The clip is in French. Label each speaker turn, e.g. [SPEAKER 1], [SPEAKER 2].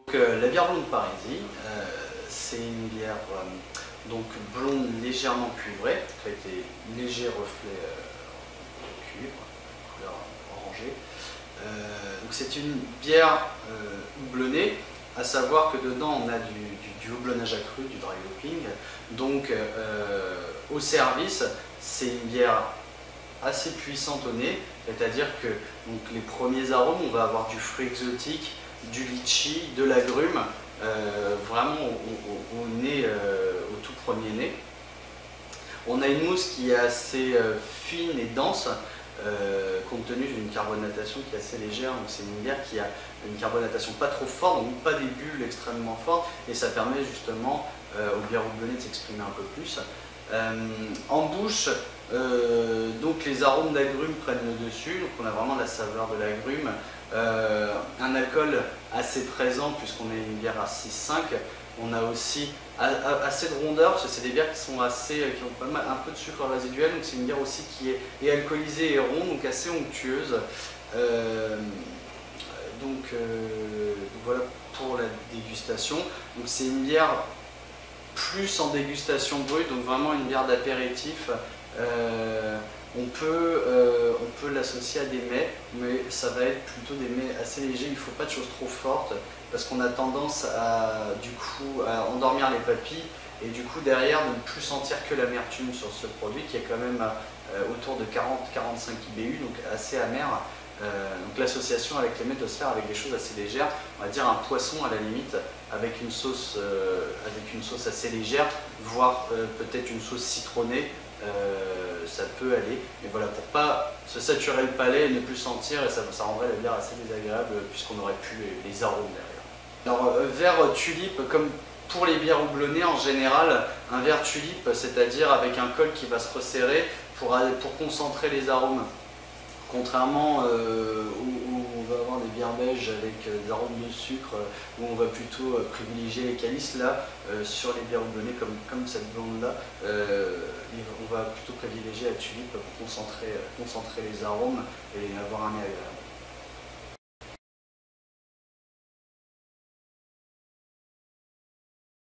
[SPEAKER 1] La bière blonde Parisis, c'est une bière donc blonde légèrement cuivrée, avec des légers reflets cuivre, couleur orangée. Donc c'est une bière houblonnée, à savoir que dedans on a du houblonnage accru, du dry hopping. Donc au service, c'est une bière assez puissante au nez, c'est-à-dire que donc, les premiers arômes, on va avoir du fruit exotique, du litchi, de l'agrume, vraiment au nez, au tout premier nez. On a une mousse qui est assez fine et dense, compte tenu d'une carbonatation qui est assez légère. Donc c'est une bière qui a une carbonatation pas trop forte, donc pas des bulles extrêmement fortes, et ça permet justement aux bières houblonnées de s'exprimer un peu plus. En bouche, donc les arômes d'agrumes prennent le dessus, donc on a vraiment la saveur de l'agrume, un alcool assez présent puisqu'on est une bière à 6,5. On a aussi assez de rondeur, parce que c'est des bières qui sont qui ont pas mal, un peu de sucre résiduel, donc c'est une bière aussi qui est alcoolisée et ronde, donc assez onctueuse. Donc voilà pour la dégustation. Donc c'est une bière plus en dégustation brute, donc vraiment une bière d'apéritif. On peut l'associer à des mets, mais ça va être plutôt des mets assez légers. Il ne faut pas de choses trop fortes parce qu'on a tendance du coup à endormir les papilles et du coup derrière de ne plus sentir que l'amertume sur ce produit qui est quand même autour de 40-45 IBU, donc assez amer. Donc l'association avec les mets doit se faire avec des choses assez légères, on va dire un poisson à la limite, avec une sauce assez légère, voire peut-être une sauce citronnée, ça peut aller. Mais voilà, pour pas se saturer le palais et ne plus sentir, et ça rendrait la bière assez désagréable puisqu'on n'aurait plus les arômes derrière. Alors verre tulipe, comme pour les bières houblonnées en général, un verre tulipe, c'est-à-dire avec un col qui va se resserrer pour concentrer les arômes. Contrairement où on va avoir des bières belges avec des arômes de sucre, où on va plutôt privilégier les calices, là, sur les bières houblonnées comme cette blonde-là, on va plutôt privilégier la tulipe pour concentrer les arômes et avoir un nez agréable.